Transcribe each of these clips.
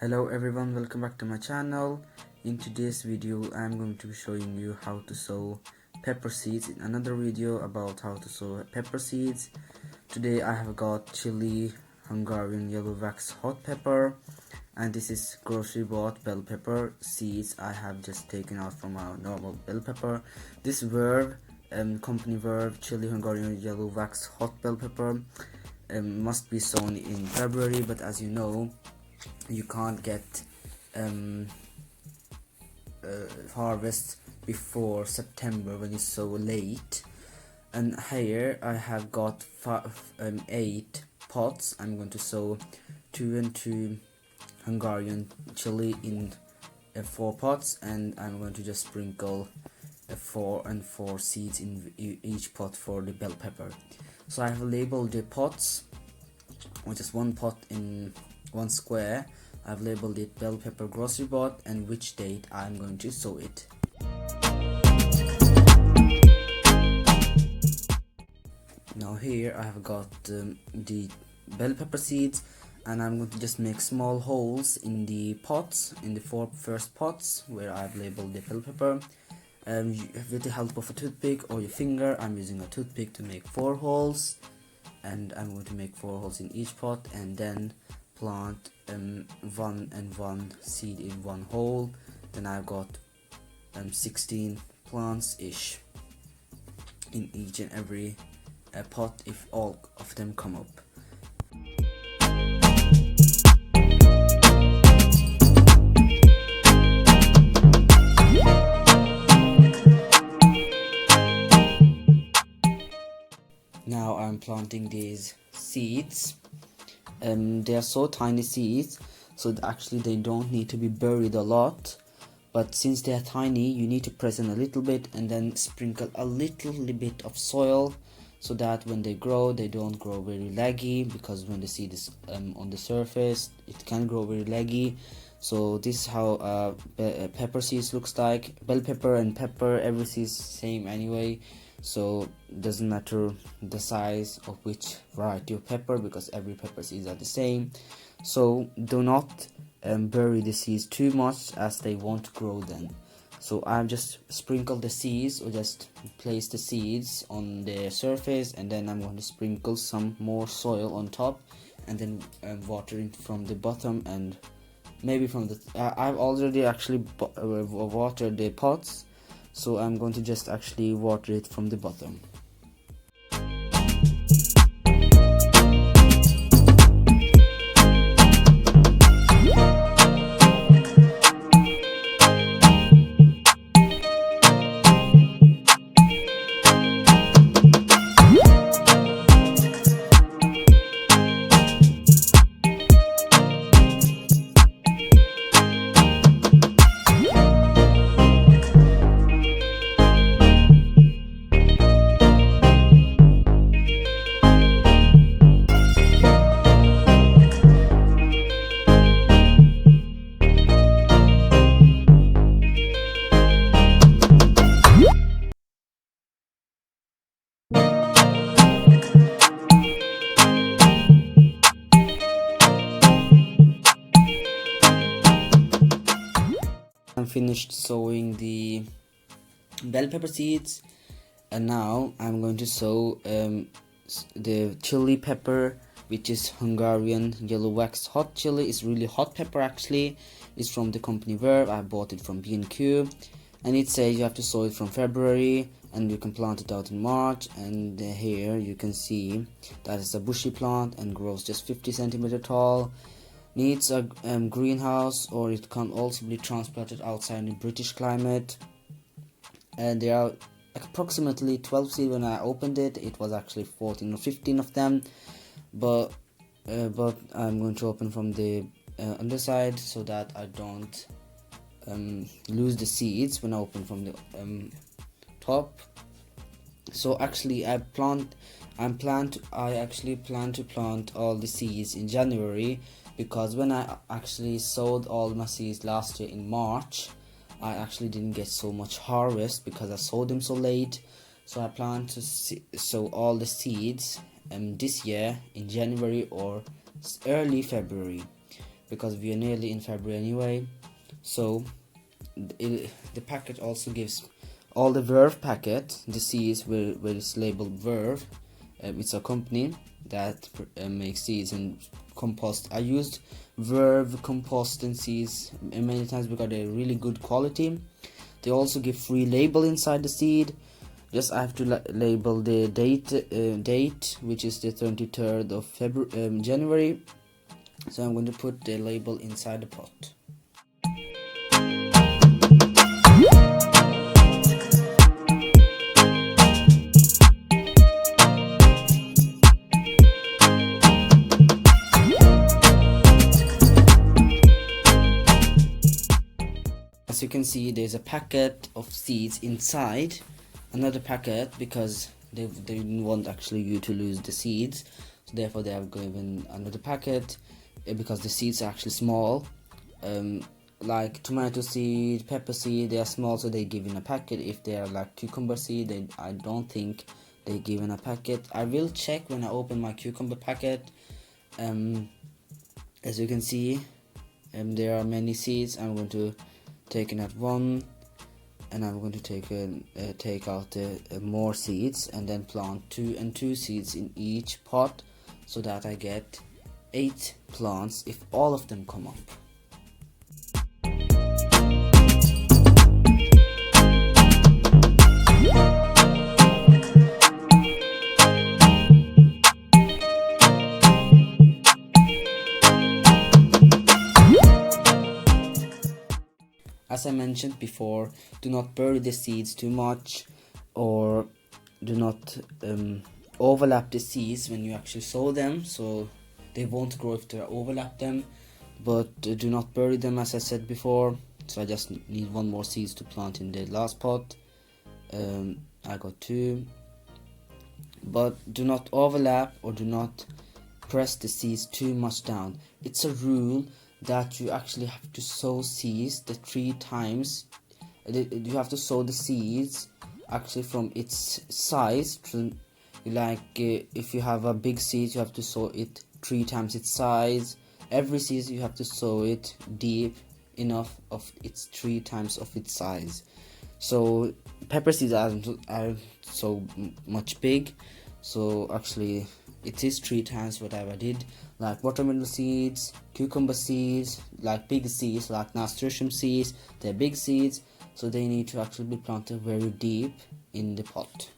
Hello everyone, welcome back to my channel. In today's video I'm going to be showing you how to sow pepper seeds in another video about how to sow pepper seeds. Today I have got chili Hungarian yellow wax hot pepper, and this is grocery bought bell pepper seeds I have just taken out from our normal bell pepper. This verve, company verve chili Hungarian yellow wax hot bell pepper must be sown in February, but as you know, you can't get harvest before September when it's so late. And here I have got 8 pots. I'm going to sow 2 and 2 Hungarian chili in 4 pots, and I'm going to just sprinkle 4 and 4 seeds in each pot for the bell pepper. So I have labeled the pots, which is one pot in 1 square. I've labeled it bell pepper grocery bought and which date I'm going to sow it. Now here I have got the bell pepper seeds, and I'm going to just make small holes in the pots, in the 4 first pots where I've labeled the bell pepper. With the help of a toothpick or your finger, I'm using a toothpick to make 4 holes, and I'm going to make 4 holes in each pot and then plant 1 and 1 seed in 1 hole. Then I've got 16 plants ish in each and every pot if all of them come up. Now I'm planting these seeds. They are so tiny seeds, so actually they don't need to be buried a lot, but since they are tiny you need to press in a little bit and then sprinkle a little bit of soil, so that when they grow they don't grow very laggy, because when the seed is on the surface it can grow very laggy. So this is how pepper seeds looks like. Bell pepper and pepper, every seed is same anyway, so it doesn't matter the size of which variety of pepper, because every pepper seeds are the same. So do not bury the seeds too much, as they won't grow then. So I've just sprinkled the seeds, or just place the seeds on the surface, and then I'm going to sprinkle some more soil on top, and then water it from the bottom, and maybe from the I've already actually watered the pots, so I'm going to just actually water it from the bottom. I'm finished sowing the bell pepper seeds, and now I'm going to sow the chili pepper, which is Hungarian yellow wax hot chili. It's really hot pepper actually. It's from the company Verve. I bought it from B&Q, and it says you have to sow it from February and you can plant it out in March. And here you can see that it's a bushy plant and grows just 50 centimeter tall. Needs a greenhouse, or it can also be transplanted outside in the British climate. And there are approximately 12 seeds. When I opened it, it was actually 14 or 15 of them, but I'm going to open from the underside so that I don't lose the seeds when I open from the top. So actually I actually plan to plant all the seeds in January, because when I actually sowed all my seeds last year in March, I actually didn't get so much harvest because I sowed them so late. So I plan to sow all the seeds this year in January or early February. because we are nearly in February anyway. So the packet also gives all the Verve packet, the seeds where it's labeled Verve. It's a company that makes seeds and compost. I used Verve compost and seeds many times because they're really good quality. They also give free label inside the seed. Just I have to label the date, which is the 23rd of January. So I'm going to put the label inside the pot. As you can see, there's a packet of seeds inside, another packet, because they didn't want actually you to lose the seeds, so therefore they have given another packet because the seeds are actually small. Like tomato seed, pepper seed, they are small, so they give in a packet. If they are like cucumber seed, I don't think they give in a packet. I will check when I open my cucumber packet. As you can see, there are many seeds. I'm going to take in at one, and I'm going to take out more seeds and then plant 2 and 2 seeds in each pot, so that I get 8 plants if all of them come up. As I mentioned before, do not bury the seeds too much, or do not overlap the seeds when you actually sow them, so they won't grow if they overlap them. But do not bury them, as I said before. So I just need 1 more seeds to plant in the last pot. I got 2, but do not overlap or do not press the seeds too much down. It's a rule that you actually have to sow seeds the 3 times. You have to sow the seeds actually from its size to, like if you have a big seed, you have to sow it 3 times its size. Every seed you have to sow it deep enough of its 3 times of its size. So pepper seeds are so much big, so actually it is 3 times whatever I did. Like watermelon seeds, cucumber seeds, like big seeds, like nasturtium seeds, they're big seeds, so they need to actually be planted very deep in the pot.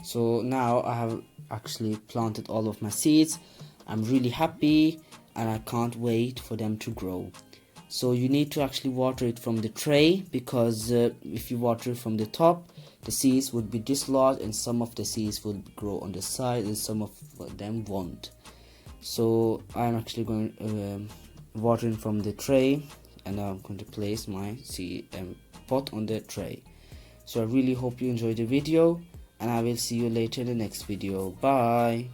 So now I have actually planted all of my seeds. I'm really happy and I can't wait for them to grow. So you need to actually water it from the tray, because if you water it from the top, the seeds would be dislodged and some of the seeds would grow on the side and some of them won't. So I'm actually going watering from the tray, and I'm going to place my seed pot on the tray. So I really hope you enjoyed the video, and I will see you later in the next video. Bye.